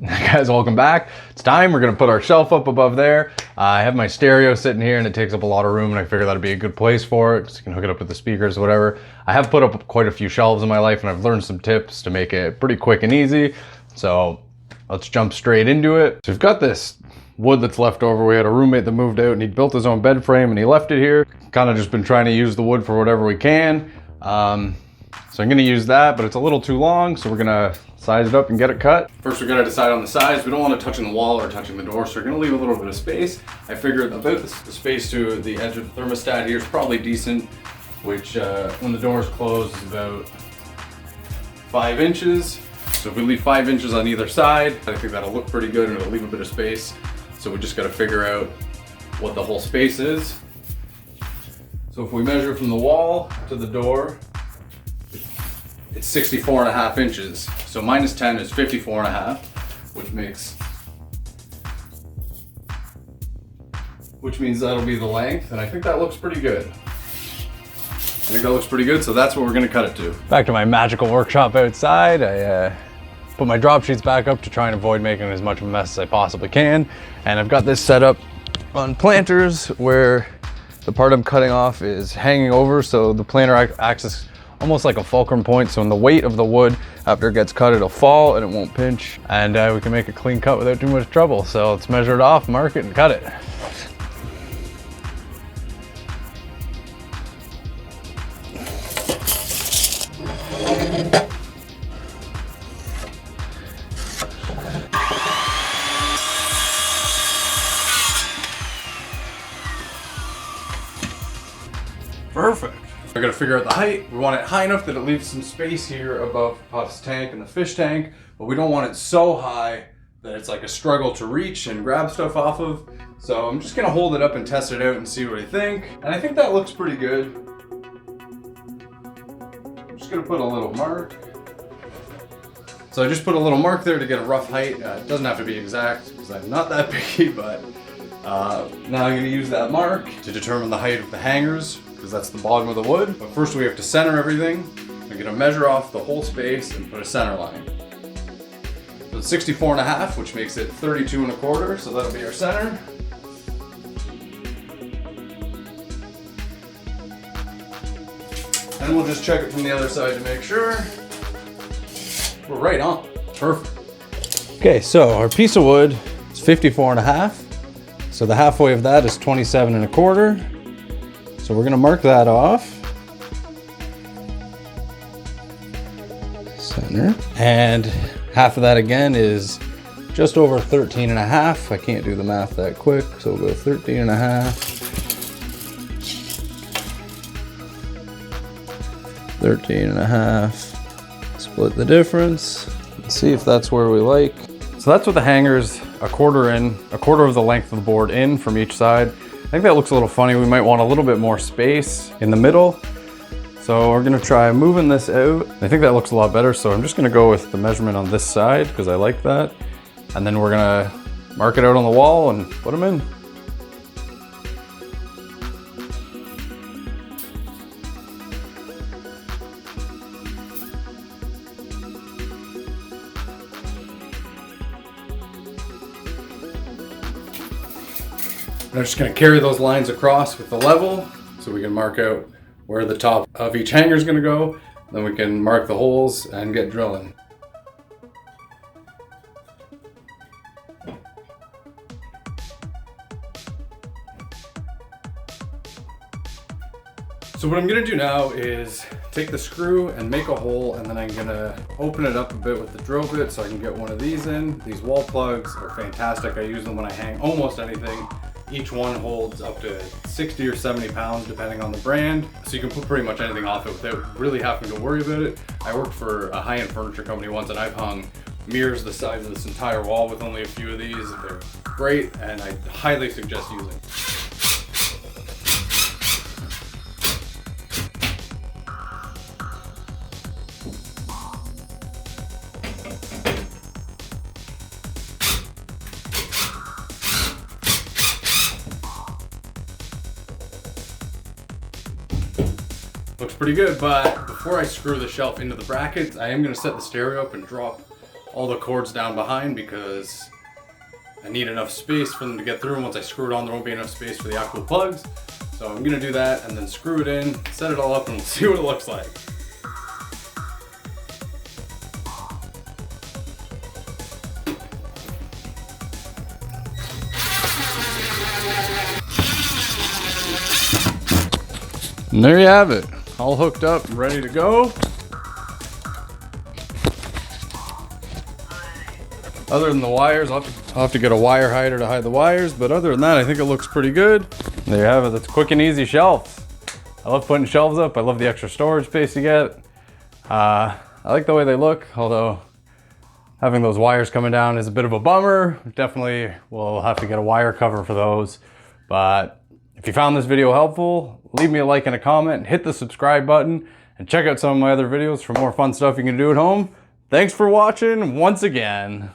Guys, welcome back. It's time. We're gonna put our shelf up above there. I have my stereo sitting here and it takes up a lot of room, and I figured that'd be a good place for it because you can hook it up with the speakers, whatever. I have put up quite a few shelves in my life and I've learned some tips to make it pretty quick and easy. So let's jump straight into it. So we've got this wood that's left over. We had a roommate that moved out and he built his own bed frame and he left it here. Kind of just been trying to use the wood for whatever we can. So I'm gonna use that, but it's a little too long, so we're gonna size it up and get it cut. First, we're gonna decide on the size. We don't want it touching the wall or touching the door, so we're gonna leave a little bit of space. I figured about the space to the edge of the thermostat here is probably decent, which when the door is closed is about 5 inches. So if we leave 5 inches on either side, I think that'll look pretty good and it'll leave a bit of space. So we just gotta figure out what the whole space is. So if we measure from the wall to the door, it's 64.5 inches. So minus 10 is 54.5, which means that'll be the length. And I think that looks pretty good. So that's what we're gonna cut it to. Back to my magical workshop outside. I put my drop sheets back up to try and avoid making as much of a mess as I possibly can. And I've got this set up on planters where the part I'm cutting off is hanging over, so the planter acts as almost like a fulcrum point. So in the weight of the wood, after it gets cut, it'll fall and it won't pinch. And we can make a clean cut without too much trouble. So let's measure it off, mark it, and cut it. Perfect. I gotta figure out the height. We want it high enough that it leaves some space here above Puff's tank and the fish tank, but we don't want it so high that it's like a struggle to reach and grab stuff off of. So I'm just gonna hold it up and test it out and see what I think. And I think that looks pretty good. I'm just gonna put a little mark. So I just put a little mark there to get a rough height. It doesn't have to be exact because I'm not that picky, but now I'm gonna use that mark to determine the height of the hangers, because that's the bottom of the wood. But first we have to center everything. I'm gonna measure off the whole space and put a center line. So it's 64.5, which makes it 32.25, so that'll be our center. And we'll just check it from the other side to make sure. We're right on, perfect. Okay, so our piece of wood is 54.5. So the halfway of that is 27.25. So we're gonna mark that off. Center. And half of that again is just over 13.5. I can't do the math that quick, so we'll go 13.5. 13.5. Split the difference. Let's see if that's where we like. So that's what the hangers, a quarter of the length of the board in from each side. I think that looks a little funny. We might want a little bit more space in the middle. So we're gonna try moving this out. I think that looks a lot better. So I'm just gonna go with the measurement on this side because I like that. And then we're gonna mark it out on the wall and put them in. I'm just gonna carry those lines across with the level so we can mark out where the top of each hanger is gonna go. Then we can mark the holes and get drilling. So what I'm gonna do now is take the screw and make a hole, and then I'm gonna open it up a bit with the drill bit so I can get one of these in. These wall plugs are fantastic. I use them when I hang almost anything. Each one holds up to 60 or 70 pounds depending on the brand. So you can put pretty much anything off it without really having to worry about it. I worked for a high-end furniture company once and I've hung mirrors the size of this entire wall with only a few of these. They're great and I highly suggest using. Looks pretty good, but before I screw the shelf into the brackets, I am gonna set the stereo up and drop all the cords down behind because I need enough space for them to get through, and once I screw it on, there won't be enough space for the actual plugs. So I'm gonna do that and then screw it in, set it all up, and we'll see what it looks like. And there you have it, all hooked up and ready to go. Other than the wires, I'll have to get a wire hider to hide the wires, but other than that, I think it looks pretty good. There you have it, that's quick and easy shelves. I love putting shelves up, I love the extra storage space you get. I like the way they look, although having those wires coming down is a bit of a bummer. Definitely will have to get a wire cover for those, but if you found this video helpful, leave me a like and a comment, hit the subscribe button, and check out some of my other videos for more fun stuff you can do at home. Thanks for watching once again.